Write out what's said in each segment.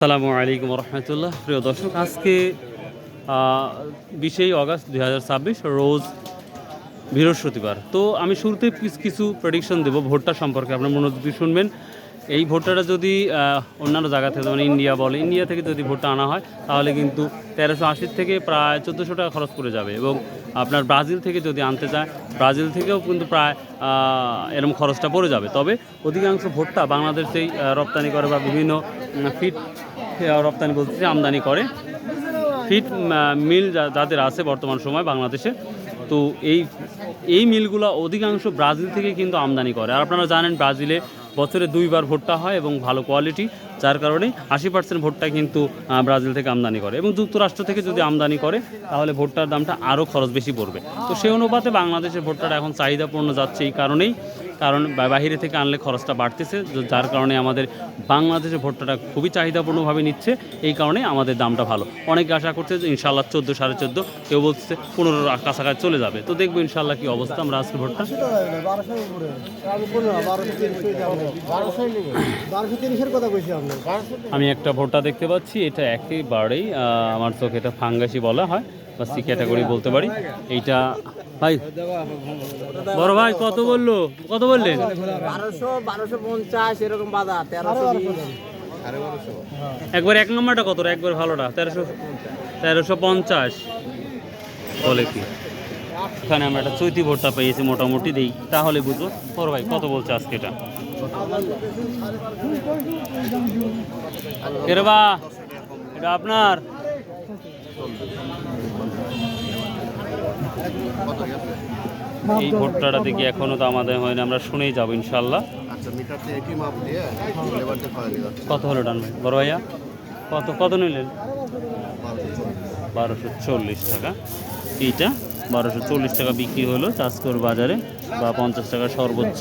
আসসালামু আলাইকুম রহমতুল্লাহ। প্রিয় দর্শক, আজকে 20 অগাস্ট 2026 রোজ বৃহস্পতিবার। তো আমি শুরুতে কিছু প্রেডিকশন দেবো ভোটটা সম্পর্কে, আপনার মনোযোগ দিয়ে শুনবেন। এই ভোটটা যদি অন্যান্য জায়গা থেকে, মানে ইন্ডিয়া থেকে যদি ভোটটা আনা হয়, তাহলে কিন্তু 1380 থেকে প্রায় 1400 টাকা খরচ পড়ে যাবে। এবং আপনার ব্রাজিল থেকে যদি আনতে চায়, ব্রাজিল থেকেও কিন্তু প্রায় এরকম খরচটা পড়ে যাবে। তবে অধিকাংশ ভোটটা বাংলাদেশেই রপ্তানি করে বা বিভিন্ন ফিট রপ্তানি বলতে আমদানি করে। ফিট মিল যাদের আছে বর্তমান সময় বাংলাদেশে, তো এই মিলগুলো অধিকাংশ ব্রাজিল থেকে কিন্তু আমদানি করে। আর আপনারা জানেন ব্রাজিলে বছরে 2বার ভোটটা হয় এবং ভালো কোয়ালিটি, যার কারণে 80% ভোটটা কিন্তু ব্রাজিল থেকে আমদানি করে। এবং যুক্তরাষ্ট্র থেকে যদি আমদানি করে, তাহলে ভোটটার দামটা আরও খরচ বেশি পড়বে। তো সেই অনুপাতে বাংলাদেশের ভোটটা এখন চাহিদাপূর্ণ যাচ্ছে, কারণ বাইরে থেকে আনলে খরচটা বাড়তেছে, যার কারণে আমাদের বাংলাদেশের ভোটটা খুবই চাহিদাপূর্ণভাবে নিচ্ছে। এই কারণে আমাদের দামটা ভালো। অনেকে আশা করছে যে ইনশাল্লাহ 14, 14.5, কেউ বলছে 15 কাছাকাছি চলে যাবে। তো দেখবো ইনশাল্লাহ কি অবস্থা। আমরা আজকে ভোটটা আমি একটা ভোটটা দেখতে পাচ্ছি, এটা একেবারেই আমার চোখে এটা ফাঙ্গাসি বলা হয় বা সি ক্যাটাগরি বলতে পারি। এইটা ভাই, বড় ভাই কত বললেন? 1250 এরকম বাজার। 1320 একবার এক নম্বরটা কত? একবার ভালোটা 1350 বলে কি? এখানে আমরা একটা চৈতি ভোটটা পেয়েছি মোটামুটি, দিই তাহলে বুঝবো। বড় ভাই কত বলছে আজকে এটা? এরে বা, এটা আপনার এই ভোটটা দেখি এখনো তো আমাদের হয়নি, আমরা শুনেই যাবো ইনশাল্লাহ। কত হলো ডান ভাই? বড় ভাইয়া কত নিলেন? 1240 টাকা। এইটা 1240 টাকা বিক্রি হলো চাষকর বাজারে, বা 50 টাকা সর্বোচ্চ।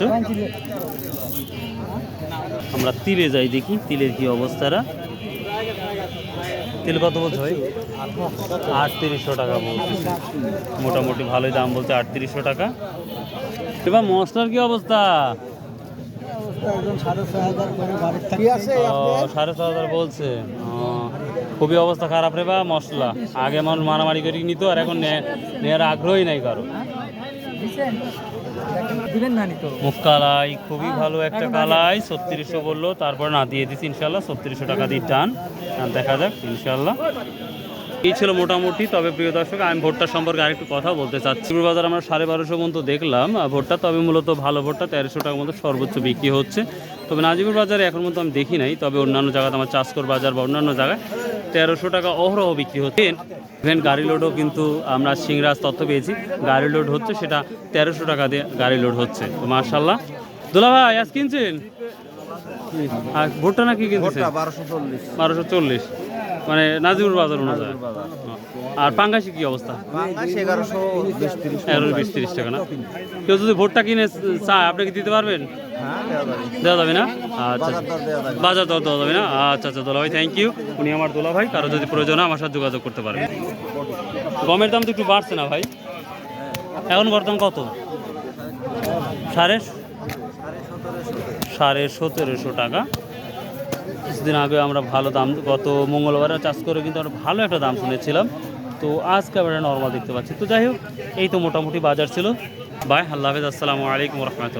আমরা তিলে যাই, দেখি তিলের কি অবস্থাটা। তেল কত বলছে ভাই? 3800 টাকা বলছে, মোটামুটি ভালোই দাম বলছে, 3800 টাকা। এবার মশলার কি অবস্থা? 6,500 বলছে। খুবই অবস্থা খারাপ রে বা মশলা। আগে মানুষ মারামারি করে নিত, আর এখন নেওয়ার আগ্রহই নাই কারো। মুখ কালাই খুবই ভালো একটা কালাই, 3600 বললো, তারপর না দিয়ে দিচ্ছি ইনশাল্লাহ 3600 টাকা দিয়ে টান। দেখা যাক ইনশাল্লাহ। এই ছিল মোটামুটি। তবে প্রিয় দর্শক, আমি ভোটটা সম্পর্কে আরেকটু কথা বলতে চাচ্ছি। বাজার আমরা 1250 পর্যন্ত দেখলাম ভোটটা, তবে মূলত ভালো ভোটটা 1300 টাকার মতো সর্বোচ্চ বিক্রি হচ্ছে। তবে নাজিপুর বাজারে এখন মতো আমি দেখি নাই, তবে অন্যান্য জায়গাতে আমার চাষকর বাজার বা অন্যান্য জায়গায় 1300 টাকা অহরহ বিক্রি হচ্ছে। ইভেন গাড়ি লোডও কিন্তু আমরা সিংরাজ তথ্য পেয়েছি, গাড়ি লোড হচ্ছে, সেটা 1300 টাকা দিয়ে গাড়ি লোড হচ্ছে। তো মার্শাল্লাহ। দুলা ভাই আজ কিনছেন? আর ভোটটা নাকি কিনছেন? 1240, মানে নাজিপুর বাজার অনুযায়ী। আর পাঙ্গাসি কি অবস্থা? 1120-30 টাকা না? কেউ যদি ভোটটা কিনে চায়, আপনি কি দিতে পারবেন? দেওয়া যাবে না? আচ্ছা, বাজার দর দেওয়া যাবে না? আচ্ছা, দোলা ভাই থ্যাংক ইউ। উনি আমার দোলা ভাই, কারো যদি প্রয়োজন হয় আমার সাথে যোগাযোগ করতে পারবে। গমের দাম তো একটু বাড়ছে না ভাই? এখন বর্তমান কত? 1750 টাকা। কিছুদিন আগে আমরা ভালো দাম, গত মঙ্গলবারে চাষ করে কিন্তু আমরা ভালো একটা দাম শুনেছিলাম। তো আজকে আমরা নর্মাল দেখতে পাচ্ছি। তো যাই হোক, এই তো মোটামুটি বাজার ছিল। বাই, আল্লাহ হাফেজ, আসসালামু আলাইকুম রহমতুল্লাহ।